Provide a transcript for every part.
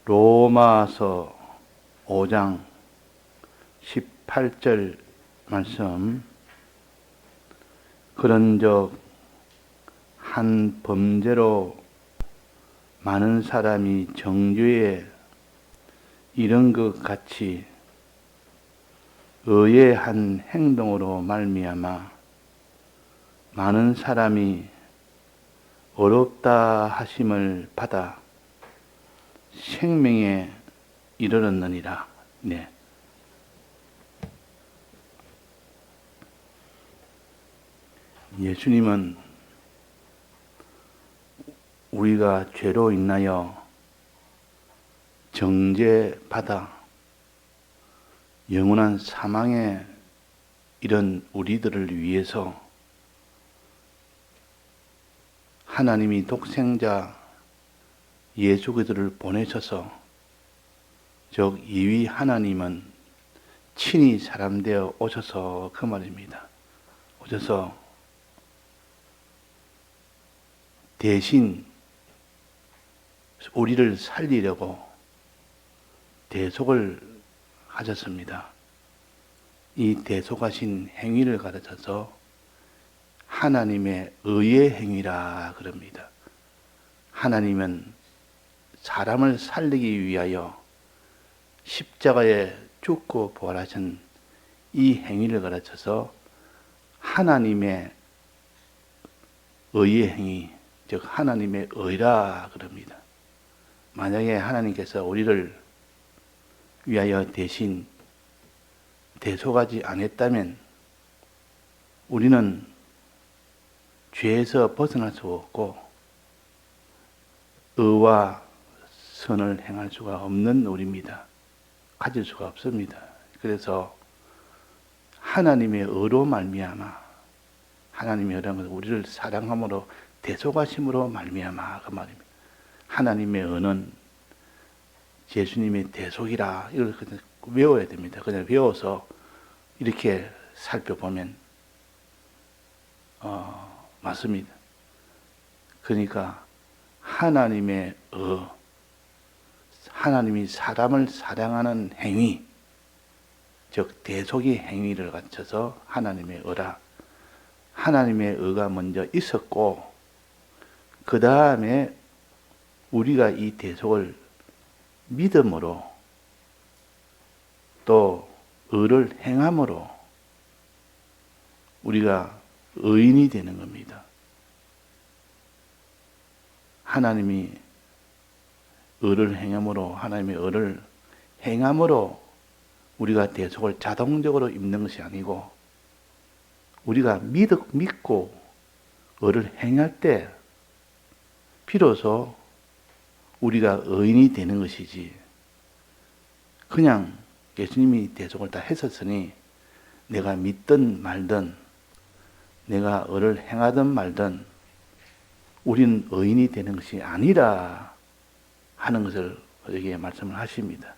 로마서 5장 18절 말씀. 그런즉 한 범죄로 많은 사람이 정죄에 이른 것 같이 의의 한 행동으로 말미암아 많은 사람이 어렵다 하심을 받아 생명에 이르렀느니라. 네. 예수님은 우리가 죄로 인하여 정죄받아 영원한 사망에 이른 우리들을 위해서 하나님이 독생자 예수 그리스도를 보내셔서, 즉 이위 하나님은 친히 사람 되어 오셔서, 그 말입니다. 오셔서 대신 우리를 살리려고 대속을 하셨습니다. 이 대속하신 행위를 가르쳐서 하나님의 의의 행위라 그럽니다. 하나님은 사람을 살리기 위하여 십자가에 죽고 부활하신 이 행위를 가르쳐서 하나님의 의의 행위, 즉 하나님의 의라 그럽니다. 만약에 하나님께서 우리를 위하여 대신 대속하지 않았다면 우리는 죄에서 벗어날 수 없고 의와 선을 행할 수가 없는 우리입니다. 가질 수가 없습니다. 그래서 하나님의 의로 말미암아, 하나님의 의라는 것은 우리를 사랑함으로 대속하심으로 말미암아, 그 말입니다. 하나님의 의는 예수님의 대속이라, 이걸 외워야 됩니다. 그냥 외워서 이렇게 살펴보면 맞습니다. 그러니까 하나님의 하나님이 사람을 사랑하는 행위, 즉 대속의 행위를 갖춰서 하나님의 의라. 하나님의 의가 먼저 있었고 그 다음에 우리가 이 대속을 믿음으로 또 의를 행함으로 우리가 의인이 되는 겁니다. 하나님이 의를 행함으로, 하나님의 의를 행함으로 우리가 대속을 자동적으로 입는 것이 아니고 우리가 믿고 의를 행할 때 비로소 우리가 의인이 되는 것이지, 그냥 예수님이 대속을 다 했었으니 내가 믿든 말든 내가 의를 행하든 말든 우리는 의인이 되는 것이 아니라 하는 것을 여기에 말씀을 하십니다.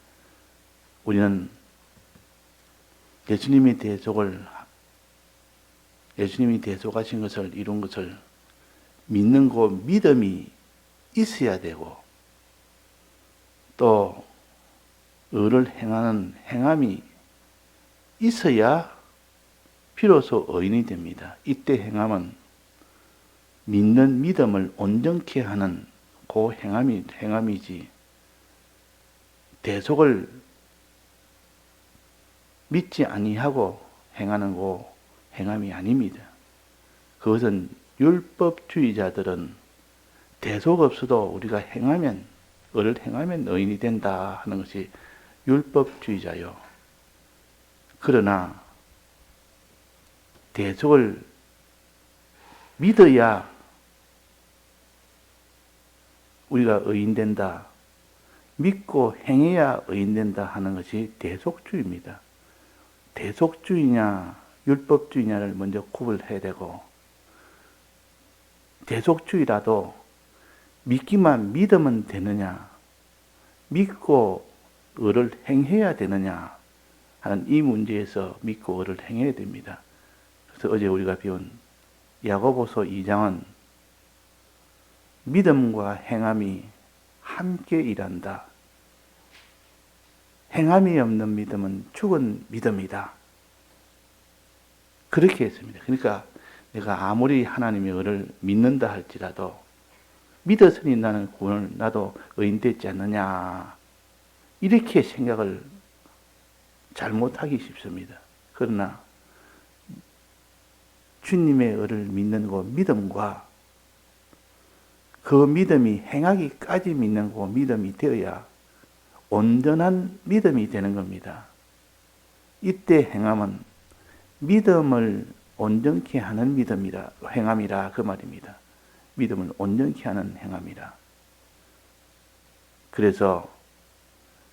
우리는 예수님이 대속하신 것을 이룬 것을 믿는 그 믿음이 있어야 되고 또 의를 행하는 행함이 있어야 비로소 의인이 됩니다. 이때 행함은 믿는 믿음을 온전케 하는 그 행함이지 대속을 믿지 아니하고 행하는 그 행함이 아닙니다. 그것은 율법주의자들은 대속 없어도 우리가 행하면, 의를 행하면 의인이 된다 하는 것이 율법주의자요. 그러나 대속을 믿어야 우리가 의인된다, 믿고 행해야 의인된다 하는 것이 대속주의입니다. 대속주의냐 율법주의냐를 먼저 구분해야 되고, 대속주의라도 믿기만 믿으면 되느냐, 믿고 의를 행해야 되느냐 하는 이 문제에서 믿고 의를 행해야 됩니다. 그래서 어제 우리가 배운 야고보서 2장은 믿음과 행함이 함께 일한다. 행함이 없는 믿음은 죽은 믿음이다. 그렇게 했습니다. 그러니까 내가 아무리 하나님의 의를 믿는다 할지라도 믿었으니 나는 구원을 나도 의인되지 않느냐, 이렇게 생각을 잘못하기 쉽습니다. 그러나 주님의 의를 믿는 그 믿음과 그 믿음이 행하기까지 믿는 그 믿음이 되어야 온전한 믿음이 되는 겁니다. 이때 행함은 믿음을 온전케 하는 믿음이라, 행함이라 그 말입니다. 믿음을 온전케 하는 행함이라. 그래서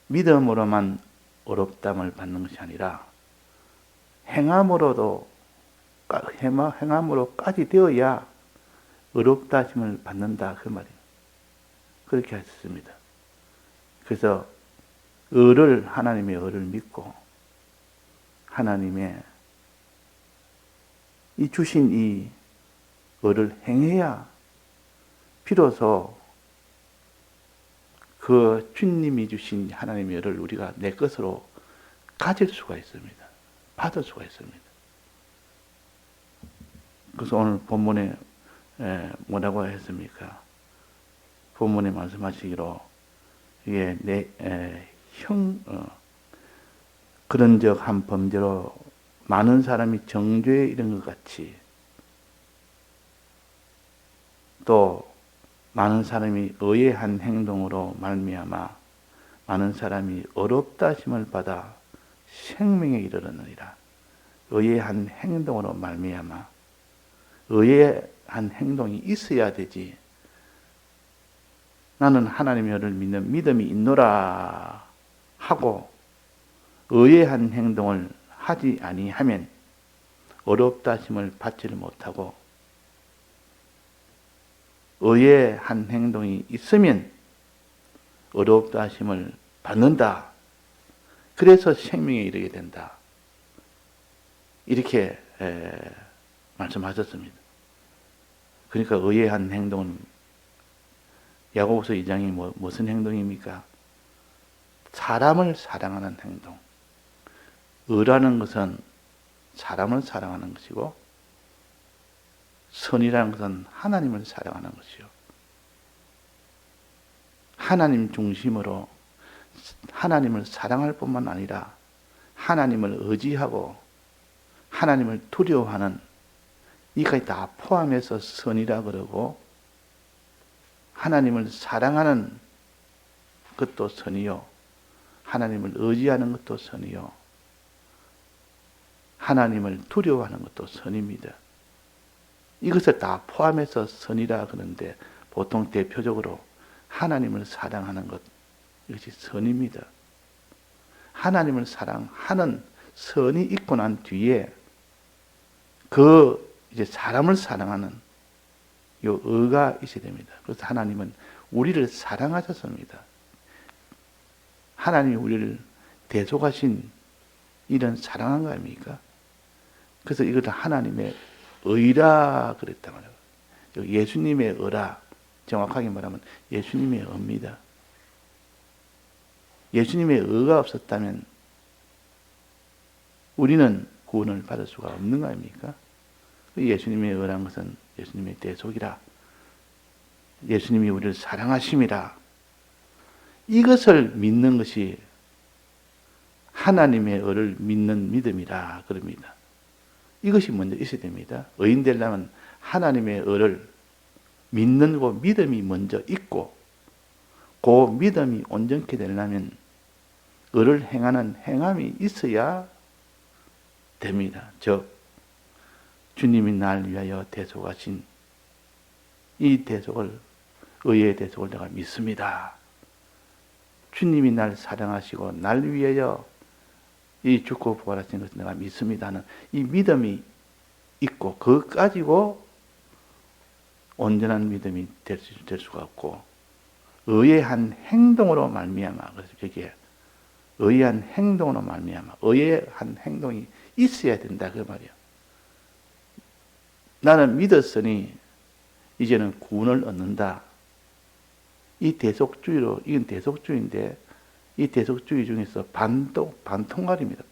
믿음으로만 어렵담을 받는 것이 아니라 행함으로까지 되어야 어렵다 하심을 받는다 그 말이에요. 그렇게 하셨습니다. 그래서 하나님의 의를 믿고 하나님의 이 주신 이 의를 행해야 비로소 그 주님이 주신 하나님의 의를 우리가 내 것으로 가질 수가 있습니다. 받을 수가 있습니다. 그래서 오늘 본문에 뭐라고 했습니까? 본문에 말씀하시기로 이게 그런적 한 범죄로 많은 사람이 정죄에 이른 것 같이 또 많은 사람이 의의 한 행동으로 말미암아 많은 사람이 어렵다 하심을 받아 생명에 이르렀느니라. 의의 한 행동으로 말미암아 의의 한 행동이 있어야 되지. 나는 하나님의 의를 믿는 믿음이 있노라 하고 의의 한 행동을 하지 아니하면 어렵다 하심을 받지를 못하고 의의 한 행동이 있으면 어렵다 하심을 받는다. 그래서 생명에 이르게 된다. 이렇게 말씀하셨습니다. 그러니까 의의 한 행동은 야고보서 2장이 무슨 행동입니까? 사람을 사랑하는 행동. 의라는 것은 사람을 사랑하는 것이고 선이라는 것은 하나님을 사랑하는 것이요. 하나님 중심으로 하나님을 사랑할 뿐만 아니라 하나님을 의지하고 하나님을 두려워하는 이까지 다 포함해서 선이라 그러고 하나님을 사랑하는 것도 선이요. 하나님을 의지하는 것도 선이요. 하나님을 두려워하는 것도 선입니다. 이것을 다 포함해서 선이라 그러는데 보통 대표적으로 하나님을 사랑하는 것, 이것이 선입니다. 하나님을 사랑하는 선이 있고 난 뒤에 이제 사람을 사랑하는 요 의가 있어야 됩니다. 그래서 하나님은 우리를 사랑하셨습니다. 하나님이 우리를 대속하신 이런 사랑한 거 아닙니까? 그래서 이것을 하나님의 의라 그랬단 말이에요. 예수님의 의라, 정확하게 말하면 예수님의 의입니다. 예수님의 의가 없었다면 우리는 구원을 받을 수가 없는 거 아닙니까? 예수님의 의란 것은 예수님의 대속이라, 예수님이 우리를 사랑하심이라, 이것을 믿는 것이 하나님의 의를 믿는 믿음이라 그럽니다. 이것이 먼저 있어야 됩니다. 의인 되려면 하나님의 의를 믿는 그 믿음이 먼저 있고 그 믿음이 온전케 되려면 의를 행하는 행함이 있어야 됩니다. 즉 주님이 날 위하여 대속하신 이 대속을, 의의 대속을 내가 믿습니다. 주님이 날 사랑하시고 날 위하여 이 죽고 부활하신 것을 내가 믿습니다 하는 이 믿음이 있고 그것 가지고 온전한 믿음이 될 수가 없고 의의 한 행동으로 말미암아, 그래서 여기에 의의 한 행동으로 말미암아, 의의 한 행동이 있어야 된다 그 말이에요. 나는 믿었으니 이제는 구원을 얻는다. 이 대속주의로, 이건 대속주의인데 이 대속주의 중에서 반통갈입니다.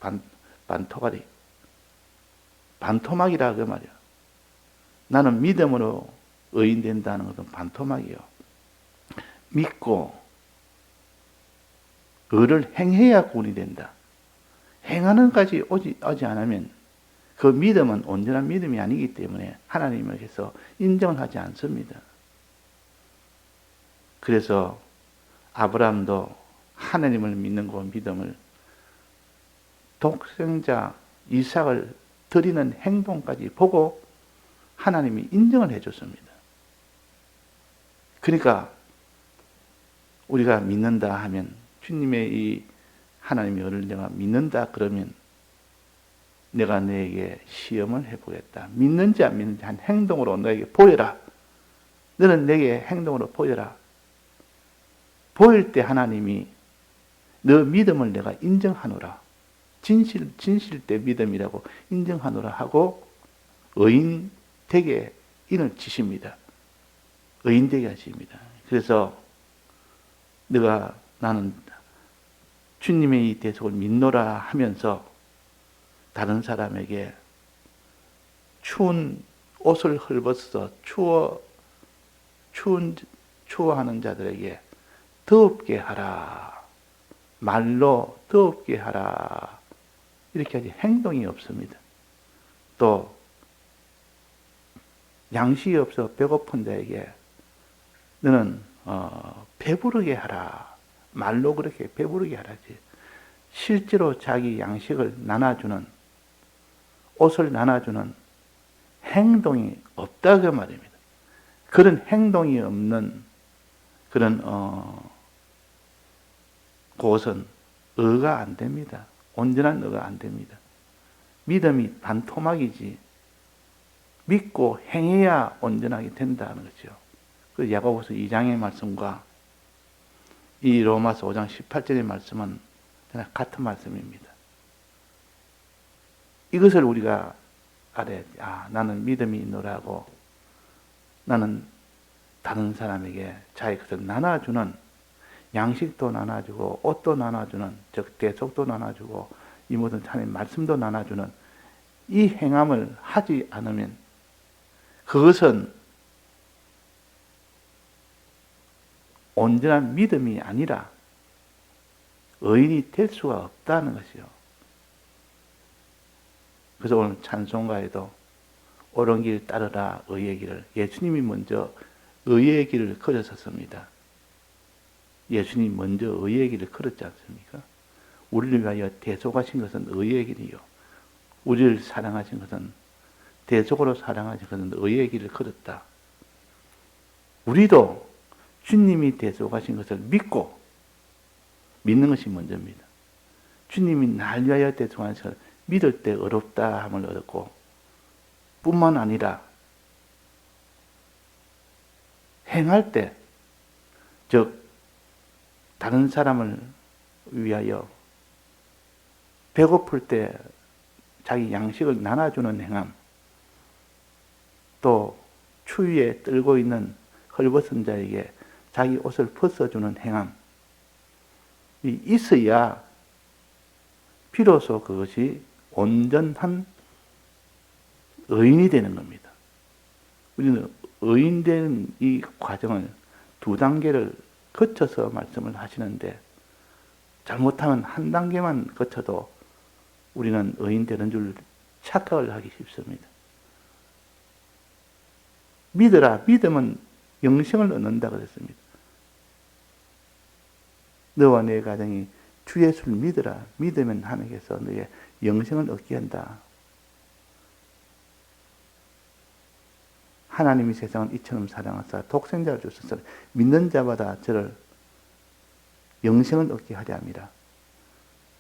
반토갈이. 반토막이라 그 말이야. 나는 믿음으로 의인된다는 것은 반토막이요. 믿고 의를 행해야 구원이 된다. 행하는 까지 오지 않으면 그 믿음은 온전한 믿음이 아니기 때문에 하나님에게서 인정을 하지 않습니다. 그래서 아브라함도 하나님을 믿는 그 믿음을 독생자 이삭을 드리는 행동까지 보고 하나님이 인정을 해줬습니다. 그러니까 우리가 믿는다 하면 주님의 이 하나님의 은혜를 내가 믿는다 그러면 내가 너에게 시험을 해보겠다. 믿는지 안 믿는지 한 행동으로 너에게 보여라. 너는 내게 행동으로 보여라. 보일 때 하나님이 너 믿음을 내가 인정하노라. 진실 때 믿음이라고 인정하노라 하고 의인 되게 인을 치십니다. 의인 되게 하십니다. 그래서 나는 주님의 이 대속을 믿노라 하면서 다른 사람에게 추운 옷을 헐벗어 추워하는 자들에게 더웁게 하라. 말로 더웁게 하라. 이렇게 하지 행동이 없습니다. 또 양식이 없어 배고픈 자에게 너는 배부르게 하라. 말로 그렇게 배부르게 하라지. 실제로 자기 양식을 나눠주는, 옷을 나눠주는 행동이 없다 그 말입니다. 그런 행동이 없는 그런 곳은 의가 안 됩니다. 온전한 의가 안 됩니다. 믿음이 반토막이지 믿고 행해야 온전하게 된다는 거죠. 그 야고보서 2장의 말씀과 이 로마서 5장 18절의 말씀은 같은 말씀입니다. 이것을 우리가 알아야지. 나는 믿음이 있노라고 나는 다른 사람에게 자기 것을 나눠주는 양식도 나눠주고 옷도 나눠주는 즉 대속도 나눠주고 이 모든 하나님의 말씀도 나눠주는 이 행함을 하지 않으면 그것은 온전한 믿음이 아니라 의인이 될 수가 없다는 것이요. 그래서 오늘 찬송가에도 옳은 길 따르라 의의 길을, 예수님이 먼저 의의 길을 걸으셨습니다. 예수님이 먼저 의의 길을 걸었지 않습니까? 우리를 위하여 대속하신 것은 의의 길이요. 우리를 사랑하신 것은 대속으로 사랑하신 것은 의의 길을 걸었다. 우리도 주님이 대속하신 것을 믿고 믿는 것이 먼저입니다. 주님이 날 위하여 대속하신 것을 믿을 때 어렵다 함을 얻었고 뿐만 아니라 행할 때, 즉 다른 사람을 위하여 배고플 때 자기 양식을 나눠주는 행함, 또 추위에 떨고 있는 헐벗은 자에게 자기 옷을 벗어주는 행함이 있어야 비로소 그것이 온전한 의인이 되는 겁니다. 우리는 의인된 이 과정을 두 단계를 거쳐서 말씀을 하시는데 잘못하면 한 단계만 거쳐도 우리는 의인 되는 줄 착각을 하기 쉽습니다. 믿으라. 믿음은 영생을 얻는다 그랬습니다. 너와 내 가정이 주 예수를 믿으라. 믿으면 하나님께서 너의 영생을 얻게 한다. 하나님이 세상을 이처럼 사랑하사 독생자를 주셔서 믿는 자마다 저를 영생을 얻게 하려 합니다.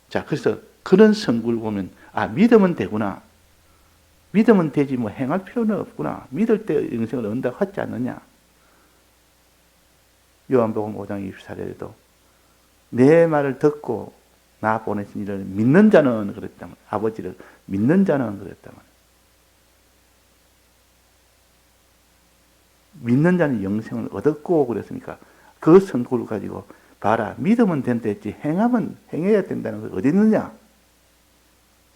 자, 그래서 그런 성구를 보면 믿으면 되구나. 믿으면 되지 뭐 행할 필요는 없구나. 믿을 때 영생을 얻는다고 하지 않느냐. 요한복음 5장 24절에도 내 말을 듣고 나 보내신 이를 믿는 자는 그랬다면, 아버지를 믿는 자는 그랬다면, 믿는 자는 영생을 얻었고 그랬으니까 그 성구를 가지고 봐라, 믿으면 된다 했지 행하면 행해야 된다는 거 어디 있느냐?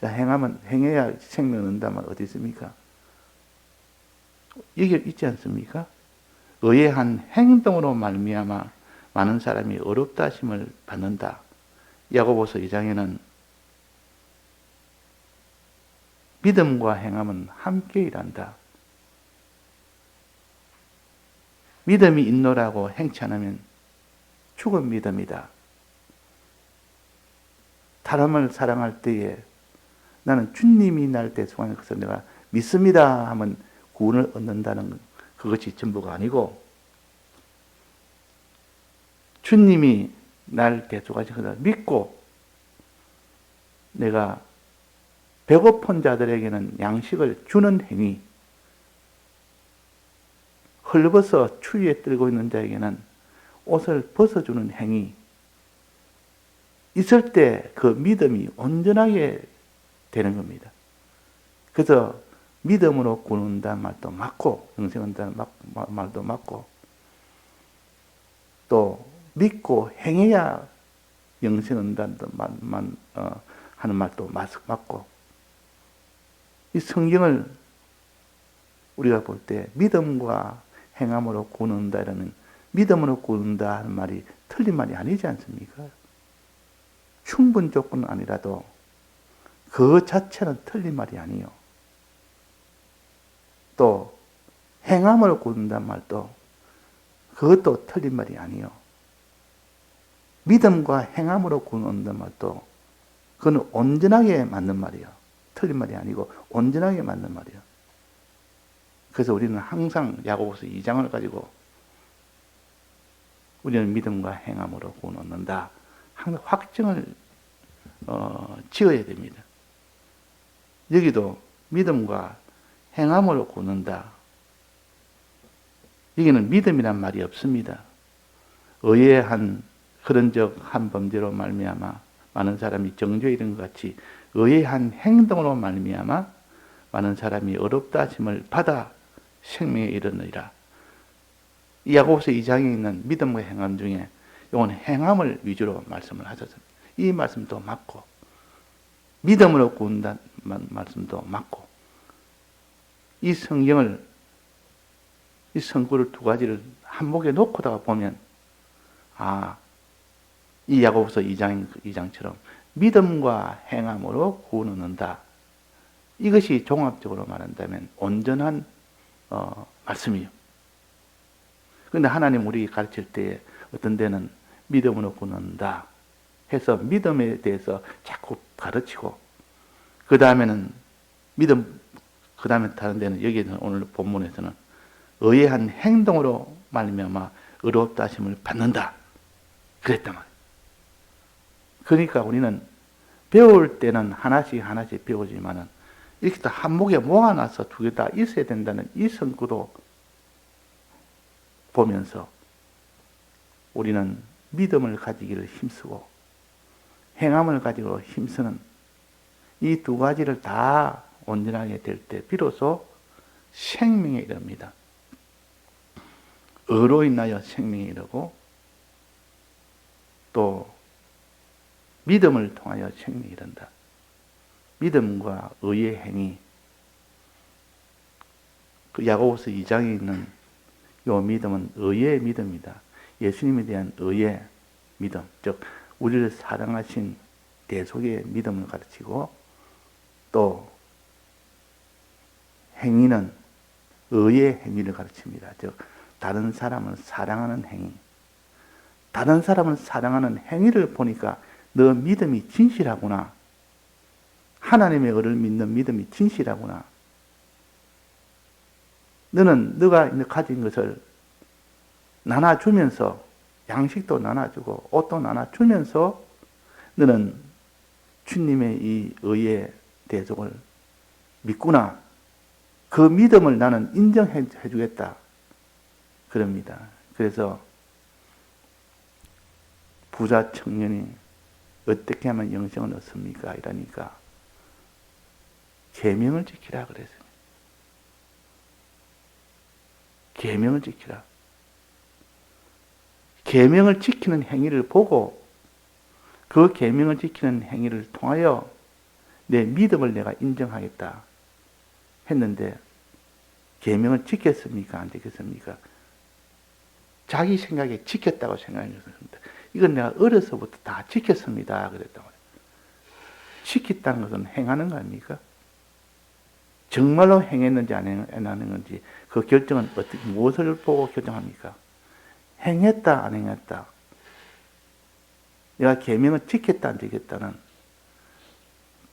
자, 행하면 행해야 생명 얻는다 말 어디 있습니까? 이게 있지 않습니까? 의의 한 행동으로 말미암아 많은 사람이 어렵다 하심을 받는다. 야고보서 2장에는 믿음과 행함은 함께 일한다. 믿음이 있노라고 행치 않으면 죽은 믿음이다. 사람을 사랑할 때에 나는 주님이 날 대속하는 것을 내가 믿습니다 하면 구원을 얻는다는 그것이 전부가 아니고, 주님이 날 대속하신 것을 믿고 내가 배고픈 자들에게는 양식을 주는 행위, 헐벗어 추위에 떨고 있는 자에게는 옷을 벗어주는 행위, 있을 때 그 믿음이 온전하게 되는 겁니다. 그래서 믿음으로 구원한다는 말도 맞고, 영생 얻는다는 말도 맞고, 또 믿고 행해야 영생 얻는다는 하는 말도 맞고, 이 성경을 우리가 볼 때 믿음과 행함으로 구원한다 이러는, 믿음으로 구원한다 하는 말이 틀린 말이 아니지 않습니까? 충분 조건은 아니라도 그 자체는 틀린 말이 아니요. 또 행함으로 구원한다는 말도 그것도 틀린 말이 아니요. 믿음과 행함으로 구원한다는 말도 그건 온전하게 맞는 말이요. 틀린 말이 아니고 온전하게 맞는 말이요. 그래서 우리는 항상 야고보서 2장을 가지고 우리는 믿음과 행함으로 구원 얻는다. 항상 확증을 지어야 됩니다. 여기도 믿음과 행함으로 구원 얻는다. 여기는 믿음이란 말이 없습니다. 의의 한 그런 적 한 범죄로 말미암아 많은 사람이 정죄에 이른 것 같이 의의 한 행동으로 말미암아 많은 사람이 어렵다 하심을 받아 생명에 이르느니라. 야고보서 2장에 있는 믿음과 행함 중에 이건 행함을 위주로 말씀을 하셨습니다. 이 말씀도 맞고 믿음으로 구원한다는 말씀도 맞고, 이 성경을, 이 성구를 두 가지를 한목에 놓고다가 보면 이 야고보서 2장처럼 믿음과 행함으로 구원 얻는다. 이것이 종합적으로 말한다면 온전한 말씀이요. 그런데 하나님 우리 가르칠 때 어떤 데는 믿음으로 구원 얻는다 해서 믿음에 대해서 자꾸 가르치고, 그 다음에는 그 다음에 다른 데는, 여기는 오늘 본문에서는 의의 한 행동으로 말미암아 의롭다 하심을 받는다 그랬단 말이에요. 그러니까 우리는 배울 때는 하나씩 배우지만은 이렇게 다 한목에 모아놔서 두 개 다 있어야 된다는 이 성구도 보면서 우리는 믿음을 가지기를 힘쓰고 행함을 가지고 힘쓰는 이 두 가지를 다 온전하게 될 때 비로소 생명에 이릅니다. 의로 인하여 생명에 이르고 또 믿음을 통하여 생명에 이른다. 믿음과 의의 행위, 그 야고보서 2장에 있는 이 믿음은 의의 믿음이다. 예수님에 대한 의의 믿음, 즉 우리를 사랑하신 대속의 믿음을 가르치고, 또 행위는 의의 행위를 가르칩니다. 즉 다른 사람을 사랑하는 행위. 다른 사람을 사랑하는 행위를 보니까 너 믿음이 진실하구나. 하나님의 의를 믿는 믿음이 진실하구나. 너는 너가 가진 것을 나눠주면서, 양식도 나눠주고 옷도 나눠주면서 너는 주님의 이 의의 대속을 믿구나. 그 믿음을 나는 인정해 주겠다. 그럽니다. 그래서 부자 청년이 어떻게 하면 영생을 얻습니까? 이러니까 계명을 지키라 그랬어요. 계명을 지키라. 계명을 지키는 행위를 보고 그 계명을 지키는 행위를 통하여 내 믿음을 내가 인정하겠다 했는데 계명을 지켰습니까? 안 지켰습니까? 자기 생각에 지켰다고 생각했습니다. 이건 내가 어려서부터 다 지켰습니다. 그랬단 말이에요. 지켰다는 것은 행하는 거 아닙니까? 정말로 행했는지 안 행했는지 그 결정은 어떻게, 무엇을 보고 결정합니까? 행했다 안 행했다. 내가 계명을 지켰다 안 지켰다는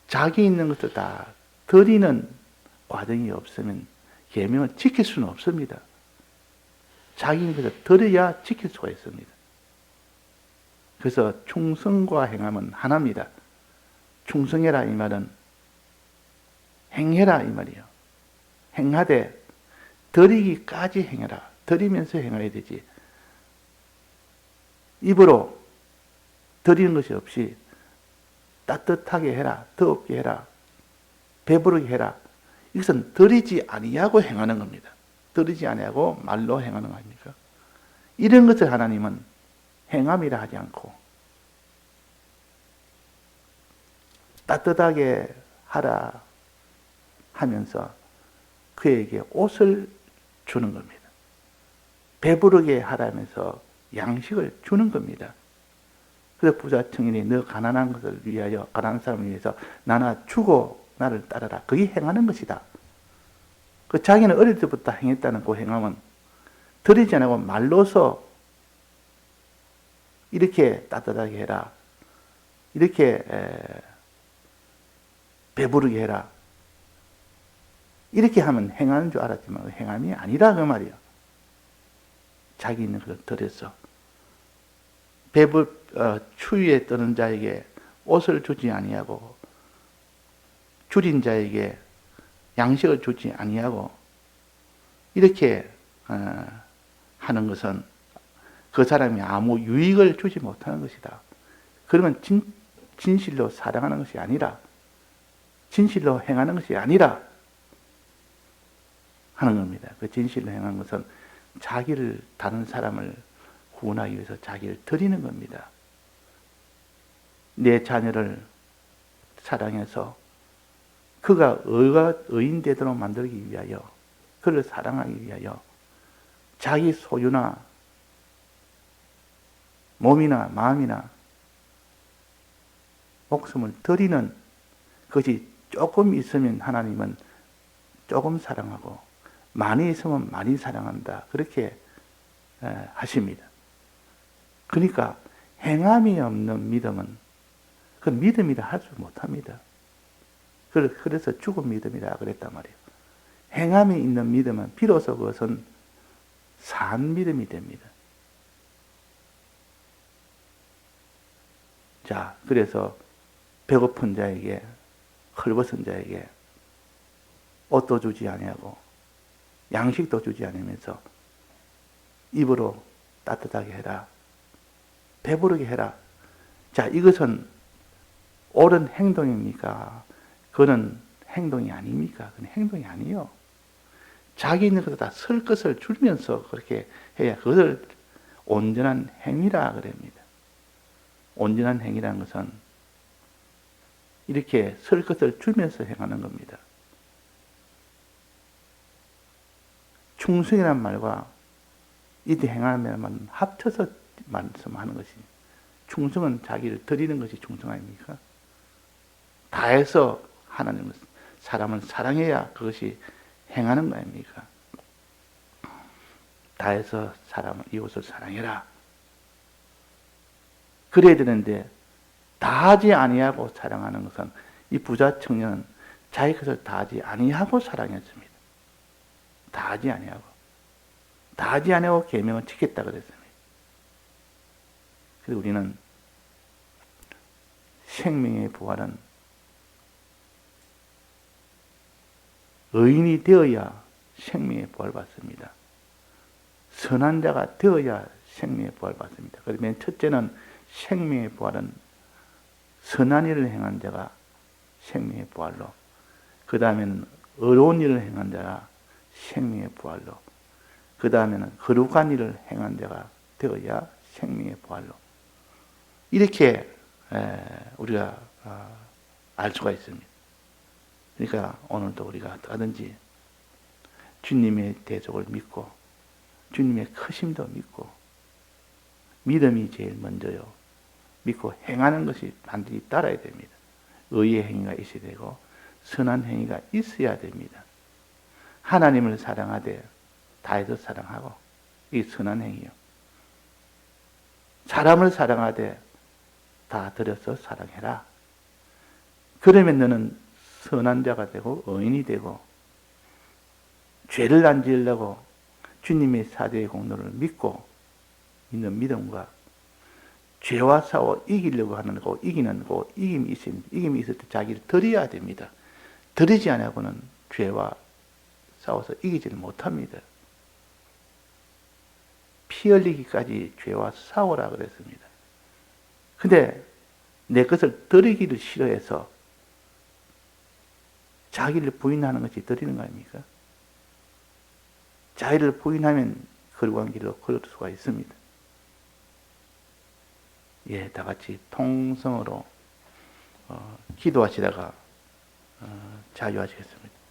자기 있는 것을 다 드리는 과정이 없으면 계명을 지킬 수는 없습니다. 자기 있는 것을 드려야 지킬 수가 있습니다. 그래서 충성과 행함은 하나입니다. 충성해라 이 말은 행해라 이 말이에요. 행하되 드리기까지 행해라. 드리면서 행해야 되지. 입으로 드리는 것이 없이 따뜻하게 해라. 더럽게 해라. 배부르게 해라. 이것은 드리지 아니하고 행하는 겁니다. 드리지 아니하고 말로 행하는 거 아닙니까? 이런 것을 하나님은 행함이라 하지 않고 따뜻하게 하라 하면서 그에게 옷을 주는 겁니다. 배부르게 하라면서 양식을 주는 겁니다. 그래서 부자 청년이 너 가난한 것을 위하여, 가난한 사람을 위해서 나나 주고 나를 따르라. 그게 행하는 것이다. 그 자기는 어릴 때부터 행했다는 그 행함은 드리지 않고 말로서 이렇게 따뜻하게 해라. 이렇게 배부르게 해라. 이렇게 하면 행하는 줄 알았지만 행함이 아니라 그 말이야. 자기 있는 것을 드려서 추위에 떠는 자에게 옷을 주지 아니하고 줄인 자에게 양식을 주지 아니하고 이렇게 하는 것은 그 사람이 아무 유익을 주지 못하는 것이다. 그러면 진실로 사랑하는 것이 아니라 진실로 행하는 것이 아니라 하는 겁니다. 그 진실로 행하는 것은 자기를, 다른 사람을 구원하기 위해서 자기를 드리는 겁니다. 내 자녀를 사랑해서 그가 의인 되도록 만들기 위하여, 그를 사랑하기 위하여 자기 소유나 몸이나 마음이나 목숨을 드리는 것이 조금 있으면 하나님은 조금 사랑하고 많이 있으면 많이 사랑한다. 그렇게 하십니다. 그러니까 행함이 없는 믿음은 그 믿음이라 할 수 못합니다. 그래서 죽은 믿음이라 그랬단 말이에요. 행함이 있는 믿음은 비로소 그것은 산 믿음이 됩니다. 자, 그래서 배고픈 자에게, 헐벗은 자에게 옷도 주지 아니하고 양식도 주지 않으면서 입으로 따뜻하게 해라. 배부르게 해라. 자, 이것은 옳은 행동입니까? 그거는 행동이 아닙니까? 그건 행동이 아니에요. 자기 있는 것을 다 쓸 것을 주면서 그렇게 해야 그것을 온전한 행위라 그럽니다. 온전한 행위라는 것은 이렇게 쓸 것을 주면서 행하는 겁니다. 충성이란 말과 이때 행하는 말은 합쳐서 말씀하는 것이, 충성은 자기를 드리는 것이 충성 아닙니까? 다해서 하나님을, 사람을 사랑해야 그것이 행하는 거 아닙니까? 다해서 이웃을 사랑해라. 그래야 되는데 다하지 아니하고 사랑하는 것은, 이 부자 청년은 자기 것을 다하지 아니하고 사랑했습니다. 다하지 아니하고 계명을 지켰다 그랬습니다. 그래서 우리는 생명의 부활은 의인이 되어야 생명의 부활을 받습니다. 선한 자가 되어야 생명의 부활을 받습니다. 그래서 맨 첫째는 생명의 부활은 선한 일을 행한 자가 생명의 부활로, 그 다음에는 의로운 일을 행한 자가 생명의 부활로, 그 다음에는 거룩한 일을 행한 자가 되어야 생명의 부활로. 이렇게 우리가 알 수가 있습니다. 그러니까 오늘도 우리가 어떠든지 주님의 대속을 믿고 주님의 크심도 믿고 믿음이 제일 먼저요. 믿고 행하는 것이 반드시 따라야 됩니다. 의의 행위가 있어야 되고 선한 행위가 있어야 됩니다. 하나님을 사랑하되 다해서 사랑하고 이 선한 행위요. 사람을 사랑하되 다 들여서 사랑해라. 그러면 너는 선한 자가 되고 의인이 되고 죄를 안 지으려고 주님의 사죄의 공로를 믿고 있는 믿음과 죄와 싸워 이기려고 하는 거, 이기는 거, 이김이 있을 때 자기를 드려야 됩니다. 드리지 않고는 죄와 싸워서 이기지를 못합니다. 피 흘리기까지 죄와 싸우라 그랬습니다. 근데 내 것을 드리기를 싫어해서 자기를 부인하는 것이 드리는 거 아닙니까? 자기를 부인하면 거룩한 길로 걸을 수가 있습니다. 예, 다 같이 통성으로 기도하시다가 자유하시겠습니다.